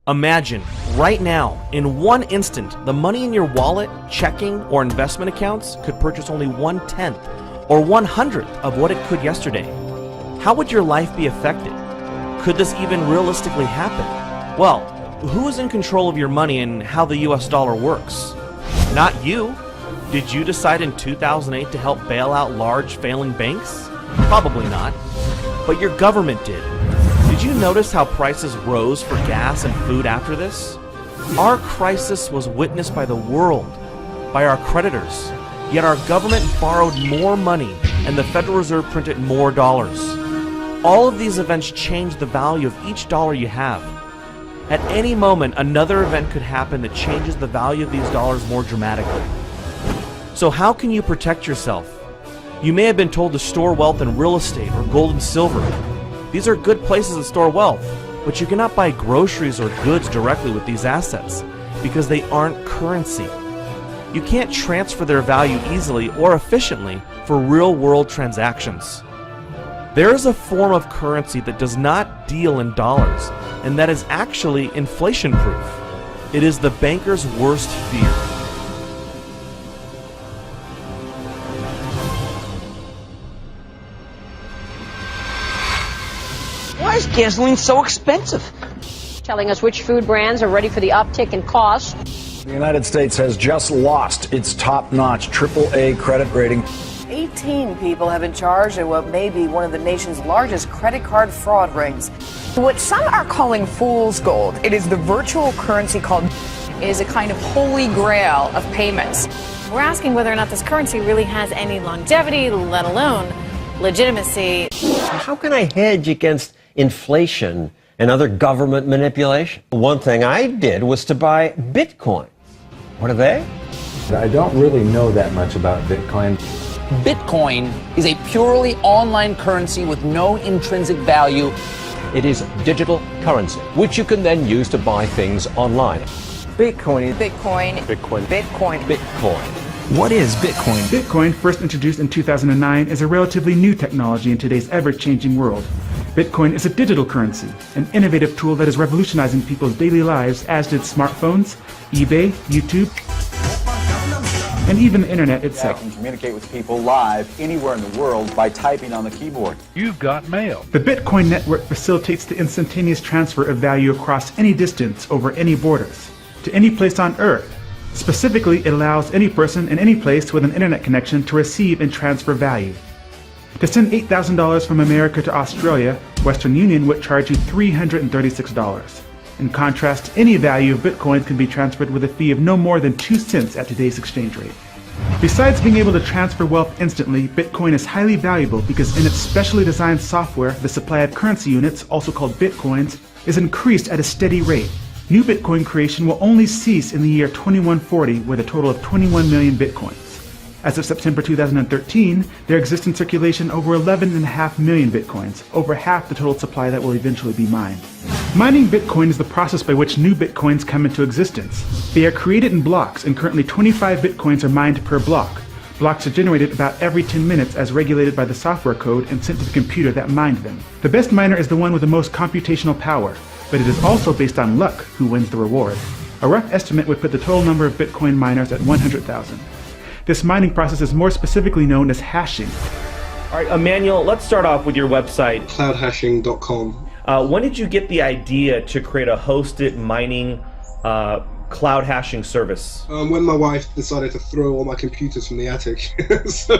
Imagine, right now, in one instant, the money in your wallet, checking, or investment accounts could purchase only 1/10 or 1/100th of what it could yesterday. How would your life be affected? Could this even realistically happen? Well, who is in control of your money and how the US dollar works? Not you. Did you decide in 2008 to help bail out large failing banks? Probably not. But your government did. Did you notice how prices rose for gas and food after this? Our crisis was witnessed by the world, by our creditors, yet our government borrowed more money and the Federal Reserve printed more dollars. All of these events changed the value of each dollar you have. At any moment, another event could happen that changes the value of these dollars more dramatically. So how can you protect yourself? You may have been told to store wealth in real estate or gold and silver. These are good places to store wealth, but you cannot buy groceries or goods directly with these assets because they aren't currency. You can't transfer their value easily or efficiently for real-world transactions. There is a form of currency that does not deal in dollars, and that is actually inflation-proof. It is the banker's worst fear. Why is gasoline so expensive? Telling us which food brands are ready for the uptick in costs. The United States has just lost its top-notch AAA credit rating. 18 people have been charged in what may be one of the nation's largest credit card fraud rings. What some are calling fool's gold, it is the virtual currency called It is a kind of holy grail of payments. We're asking whether or not this currency really has any longevity, let alone legitimacy. How can I hedge against inflation and other government manipulation? One thing I did was to buy Bitcoin. What are they? I don't really know that much about Bitcoin. Bitcoin is a purely online currency with no intrinsic value. It is digital currency, which you can then use to buy things online. Bitcoin. What is Bitcoin? Bitcoin, first introduced in 2009, is a relatively new technology in today's ever-changing world. Bitcoin is a digital currency, an innovative tool that is revolutionizing people's daily lives, as did smartphones, eBay, YouTube, and even the internet itself. I can communicate with people live anywhere in the world by typing on the keyboard. You've got mail. The Bitcoin network facilitates the instantaneous transfer of value across any distance over any borders, to any place on Earth. Specifically, it allows any person in any place with an internet connection to receive and transfer value. To send $8,000 from America to Australia, Western Union would charge you $336. In contrast, any value of Bitcoin can be transferred with a fee of no more than 2 cents at today's exchange rate. Besides being able to transfer wealth instantly, Bitcoin is highly valuable because in its specially designed software, the supply of currency units, also called Bitcoins, is increased at a steady rate. New Bitcoin creation will only cease in the year 2140 with a total of 21 million Bitcoins. As of September 2013, there exist in circulation over 11.5 million Bitcoins, over half the total supply that will eventually be mined. Mining Bitcoin is the process by which new Bitcoins come into existence. They are created in blocks, and currently 25 Bitcoins are mined per block. Blocks are generated about every 10 minutes as regulated by the software code and sent to the computer that mined them. The best miner is the one with the most computational power, but it is also based on luck who wins the reward. A rough estimate would put the total number of Bitcoin miners at 100,000. This mining process is more specifically known as hashing. All right, Emmanuel, let's start off with your website. Cloudhashing.com. When did you get the idea to create a hosted mining cloud hashing service? When my wife decided to throw all my computers from the attic. So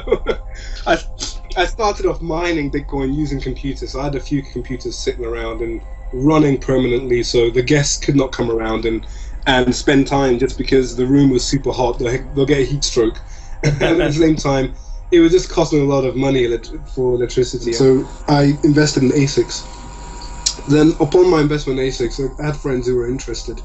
I started off mining Bitcoin using computers. So I had a few computers sitting around and running permanently so the guests could not come around and spend time just because the room was super hot. They'll get a heat stroke. And at the same time, it was just costing a lot of money for electricity. So I invested in ASICs. Then upon my investment in ASICs, I had friends who were interested.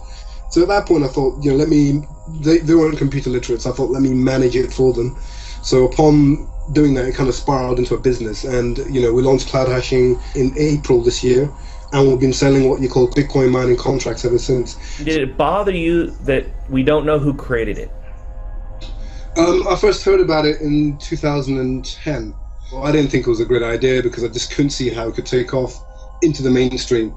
So at that point I thought, they weren't computer literate, so I thought, let me manage it for them. So upon doing that, it kind of spiraled into a business. And, we launched Cloud Hashing in April this year. And we've been selling what you call Bitcoin mining contracts ever since. Did it bother you that we don't know who created it? I first heard about it in 2010. Well, I didn't think it was a great idea because I just couldn't see how it could take off into the mainstream.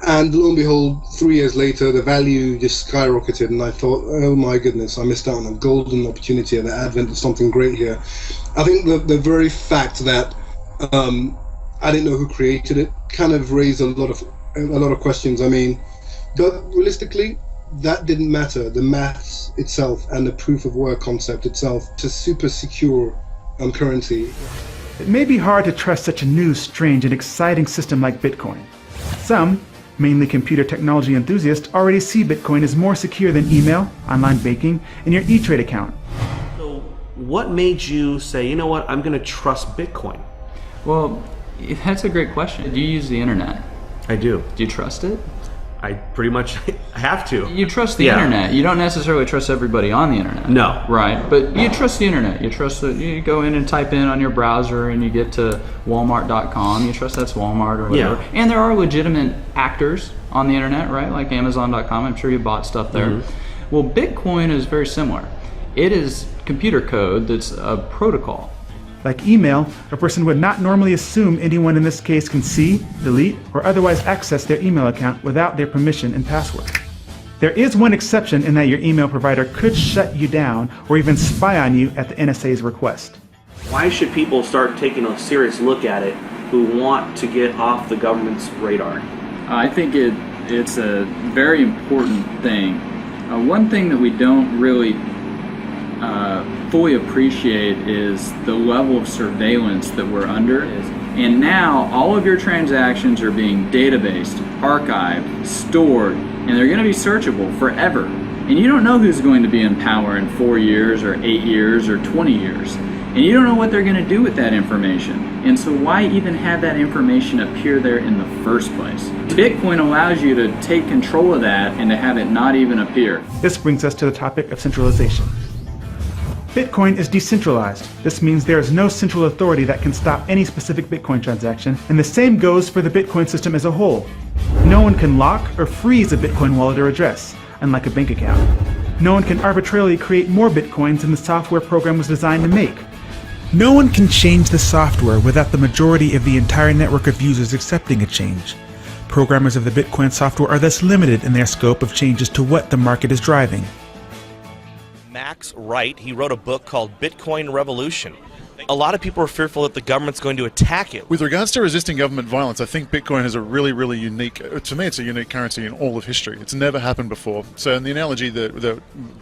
And lo and behold, 3 years later, the value just skyrocketed, and I thought, oh my goodness, I missed out on a golden opportunity at the advent of something great here. I think the very fact that I didn't know who created it kind of raised a lot of questions. I mean, but realistically, that didn't matter. The maths itself and the proof of work concept itself, it's a super secure currency. It may be hard to trust such a new, strange, and exciting system like Bitcoin. Some, mainly computer technology enthusiasts, already see Bitcoin as more secure than email, online banking, and your E-Trade account. So what made you say, you know what, I'm going to trust Bitcoin? Well, that's a great question. Do you use the internet? I do. Do you trust it? I pretty much have to. You trust the internet. You don't necessarily trust everybody on the internet. No. Right, but you trust the internet. You trust that you go in and type in on your browser and you get to walmart.com. You trust that's Walmart or whatever. Yeah. And there are legitimate actors on the internet, right? Like amazon.com. I'm sure you bought stuff there. Mm-hmm. Well, Bitcoin is very similar. It is computer code that's a protocol. Like email, a person would not normally assume anyone in this case can see, delete, or otherwise access their email account without their permission and password. There is one exception in that your email provider could shut you down or even spy on you at the NSA's request. Why should people start taking a serious look at it who want to get off the government's radar? I think it's a very important thing. One thing that we don't really fully appreciate is the level of surveillance that we're under. And now all of your transactions are being databased, archived, stored, and they're going to be searchable forever. And you don't know who's going to be in power in 4 years or 8 years or 20 years. And you don't know what they're going to do with that information. And so why even have that information appear there in the first place? Bitcoin allows you to take control of that and to have it not even appear. This brings us to the topic of centralization. Bitcoin is decentralized. This means there is no central authority that can stop any specific Bitcoin transaction, and the same goes for the Bitcoin system as a whole. No one can lock or freeze a Bitcoin wallet or address, unlike a bank account. No one can arbitrarily create more Bitcoins than the software program was designed to make. No one can change the software without the majority of the entire network of users accepting a change. Programmers of the Bitcoin software are thus limited in their scope of changes to what the market is driving. Max Wright, he wrote a book called Bitcoin Revolution. A lot of people are fearful that the government's going to attack it. With regards to resisting government violence, I think Bitcoin is a really, really unique, to me it's a unique currency in all of history. It's never happened before. So the analogy that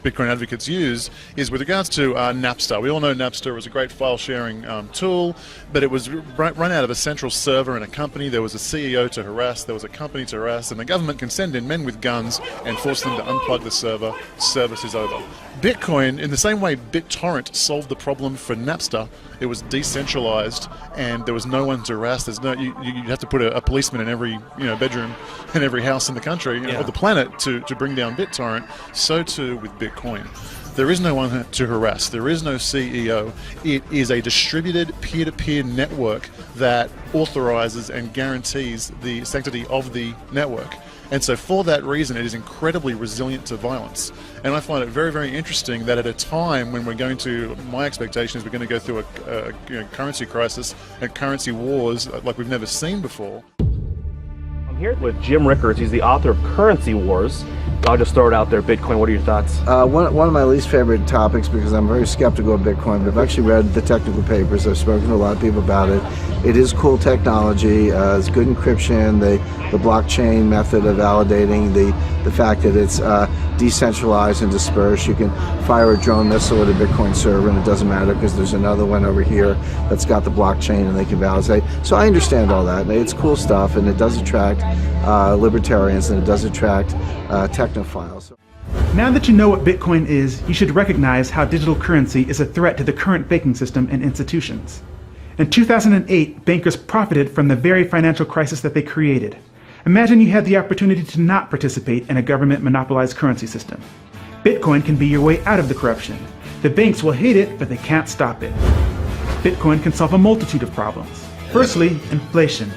Bitcoin advocates use is with regards to Napster. We all know Napster was a great file sharing tool, but it was run out of a central server in a company. There was a CEO to harass, there was a company to harass, and the government can send in men with guns and force them to unplug the server. Service is over. Bitcoin, in the same way BitTorrent solved the problem for Napster, it was decentralized and there was no one to harass. There's no you have to put a policeman in every bedroom in every house in the country or the planet to bring down BitTorrent. So too with Bitcoin. There is no one to harass. There is no CEO. It is a distributed peer-to-peer network that authorizes and guarantees the sanctity of the network. And so for that reason, it is incredibly resilient to violence. And I find it very, very interesting that at a time when we're going to, my expectation is we're going to go through a currency crisis and currency wars like we've never seen before. I'm here with Jim Rickards. He's the author of Currency Wars. I'll just throw it out there. Bitcoin, what are your thoughts? One of my least favorite topics, because I'm very skeptical of Bitcoin, but I've actually read the technical papers. I've spoken to a lot of people about it. It is cool technology. It's good encryption, the blockchain method of validating, the fact that it's decentralized and dispersed. You can fire a drone missile at a Bitcoin server and it doesn't matter because there's another one over here that's got the blockchain and they can validate. So I understand all that. It's cool stuff, and it does attract libertarians, and it does attract technophiles. Now that you know what Bitcoin is, you should recognize how digital currency is a threat to the current banking system and institutions. In 2008, bankers profited from the very financial crisis that they created. Imagine you had the opportunity to not participate in a government-monopolized currency system. Bitcoin can be your way out of the corruption. The banks will hate it, but they can't stop it. Bitcoin can solve a multitude of problems. Firstly, inflation.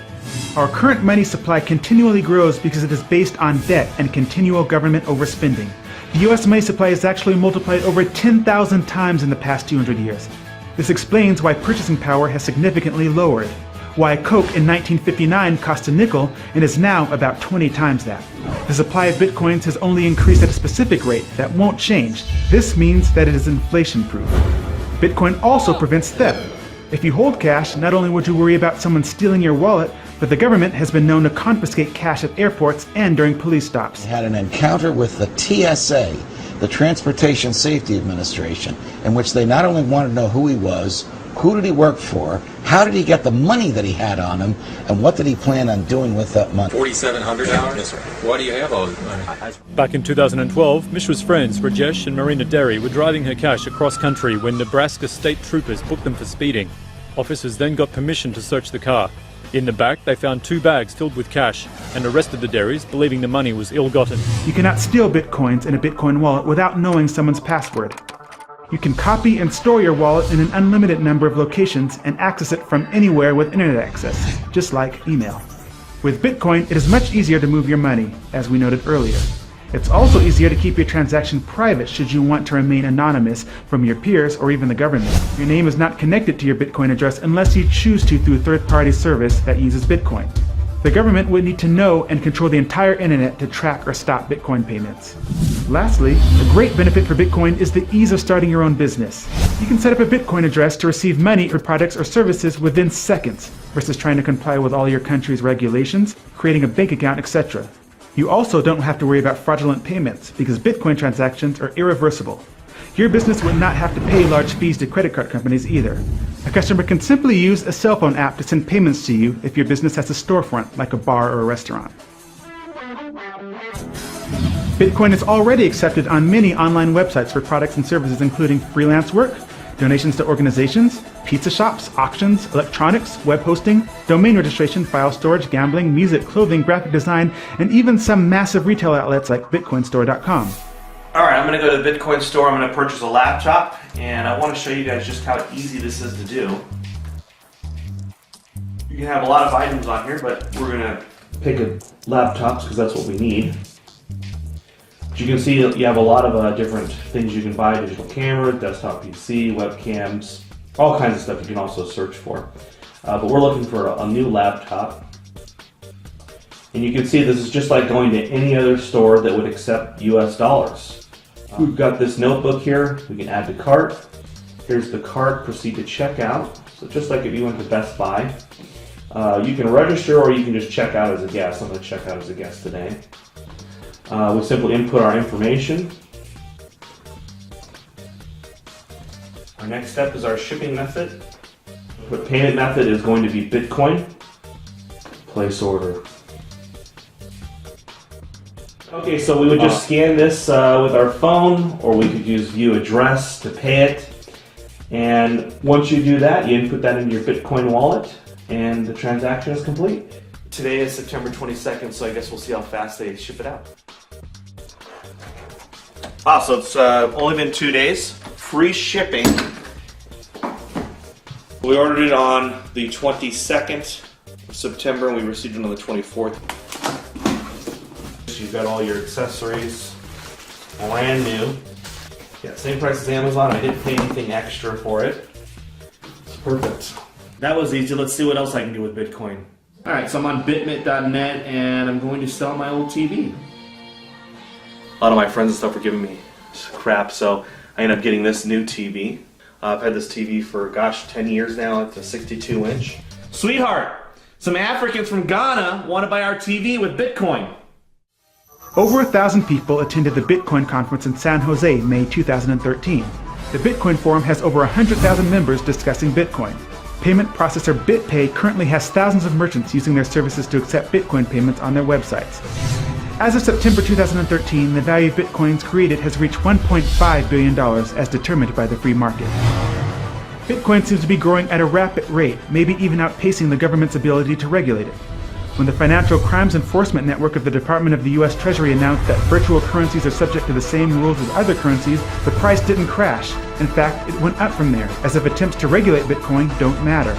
Our current money supply continually grows because it is based on debt and continual government overspending. The US money supply has actually multiplied over 10,000 times in the past 200 years. This explains why purchasing power has significantly lowered. why Coke in 1959 cost a nickel and is now about 20 times that. The supply of bitcoins has only increased at a specific rate that won't change. This means that it is inflation-proof. Bitcoin also prevents theft. If you hold cash, not only would you worry about someone stealing your wallet, but the government has been known to confiscate cash at airports and during police stops. I had an encounter with the TSA, the Transportation Safety Administration, in which they not only wanted to know who he was, who did he work for, how did he get the money that he had on him, and what did he plan on doing with that money. $4,700? Yes, sir. Why do you have all this money? Back in 2012, Mishra's friends, Rajesh and Marina Derry, were driving her cash across country when Nebraska state troopers booked them for speeding. Officers then got permission to search the car. In the back, they found 2 bags filled with cash and arrested the Derrys, believing the money was ill-gotten. You cannot steal bitcoins in a Bitcoin wallet without knowing someone's password. You can copy and store your wallet in an unlimited number of locations and access it from anywhere with internet access, just like email. With Bitcoin, it is much easier to move your money, as we noted earlier. It's also easier to keep your transaction private should you want to remain anonymous from your peers or even the government. Your name is not connected to your Bitcoin address unless you choose to through a third-party service that uses Bitcoin. The government would need to know and control the entire internet to track or stop Bitcoin payments. Lastly, a great benefit for Bitcoin is the ease of starting your own business. You can set up a Bitcoin address to receive money for products or services within seconds, versus trying to comply with all your country's regulations, creating a bank account, etc. You also don't have to worry about fraudulent payments, because Bitcoin transactions are irreversible. Your business would not have to pay large fees to credit card companies either. A customer can simply use a cell phone app to send payments to you if your business has a storefront, like a bar or a restaurant. Bitcoin is already accepted on many online websites for products and services including freelance work, donations to organizations, pizza shops, auctions, electronics, web hosting, domain registration, file storage, gambling, music, clothing, graphic design, and even some massive retail outlets like bitcoinstore.com. Alright, I'm going to go to the Bitcoin store, I'm going to purchase a laptop, and I want to show you guys just how easy this is to do. You can have a lot of items on here, but we're going to pick laptops because that's what we need. But you can see you have a lot of different things you can buy: digital camera, desktop PC, webcams, all kinds of stuff you can also search for. But we're looking for a new laptop. And you can see this is just like going to any other store that would accept US dollars. We've got this notebook here, we can add to cart. Here's the cart, proceed to checkout. So just like if you went to Best Buy, you can register or you can just check out as a guest. I'm going to check out as a guest today. We simply input our information. Our next step is our shipping method. The payment method is going to be Bitcoin. Place order. Okay, so we would just scan this with our phone, or we could use view address to pay it. And once you do that, you input that into your Bitcoin wallet, and the transaction is complete. Today is September 22nd, so I guess we'll see how fast they ship it out. Wow, so it's only been 2 days. Free shipping. We ordered it on the 22nd of September, and we received it on the 24th. You've got all your accessories, brand new. Yeah, same price as Amazon. I didn't pay anything extra for it. It's perfect. That was easy. Let's see what else I can do with Bitcoin. Alright, so I'm on bitmit.net and I'm going to sell my old TV. A lot of my friends and stuff were giving me crap, so I ended up getting this new TV. I've had this TV for, 10 years now. It's a 62-inch. Sweetheart, some Africans from Ghana want to buy our TV with Bitcoin. Over 1,000 people attended the Bitcoin conference in San Jose, May 2013. The Bitcoin Forum has over 100,000 members discussing Bitcoin. Payment processor BitPay currently has thousands of merchants using their services to accept Bitcoin payments on their websites. As of September 2013, the value of Bitcoins created has reached $1.5 billion as determined by the free market. Bitcoin seems to be growing at a rapid rate, maybe even outpacing the government's ability to regulate it. When the Financial Crimes Enforcement Network of the Department of the U.S. Treasury announced that virtual currencies are subject to the same rules as other currencies, the price didn't crash. In fact, it went up from there, as if attempts to regulate Bitcoin don't matter.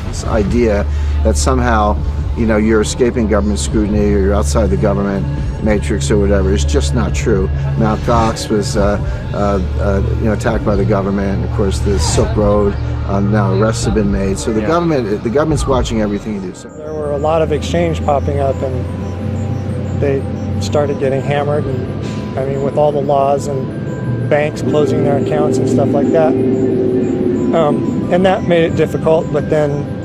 This idea that somehow, you're escaping government scrutiny or you're outside the government matrix or whatever. It's just not true. Mt. Gox was, attacked by the government. Of course, the Silk Road, now arrests have been made. So the government's watching everything you do. So. There were a lot of exchange popping up, and they started getting hammered. And with all the laws and banks closing their accounts and stuff like that, and that made it difficult. But then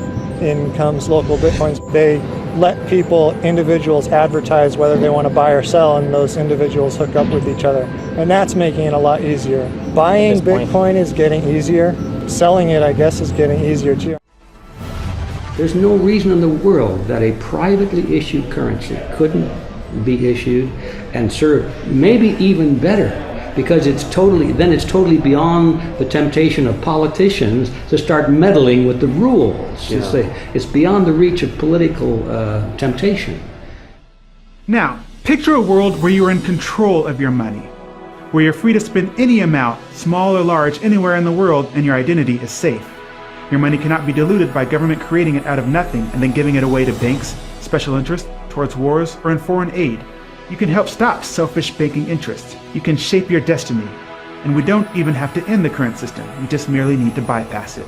in comes local Bitcoins. They let individuals advertise whether they want to buy or sell, and those individuals hook up with each other. And that's making it a lot easier. Buying Bitcoin is getting easier. Selling it, I guess, is getting easier too. There's no reason in the world that a privately issued currency couldn't be issued and serve maybe even better, because it's totally beyond the temptation of politicians to start meddling with the rules. Yeah. It's beyond the reach of political temptation. Now, picture a world where you are in control of your money, where you're free to spend any amount, small or large, anywhere in the world, and your identity is safe. Your money cannot be diluted by government creating it out of nothing and then giving it away to banks, special interests, towards wars, or in foreign aid. You can help stop selfish banking interests. You can shape your destiny. And we don't even have to end the current system. We just merely need to bypass it.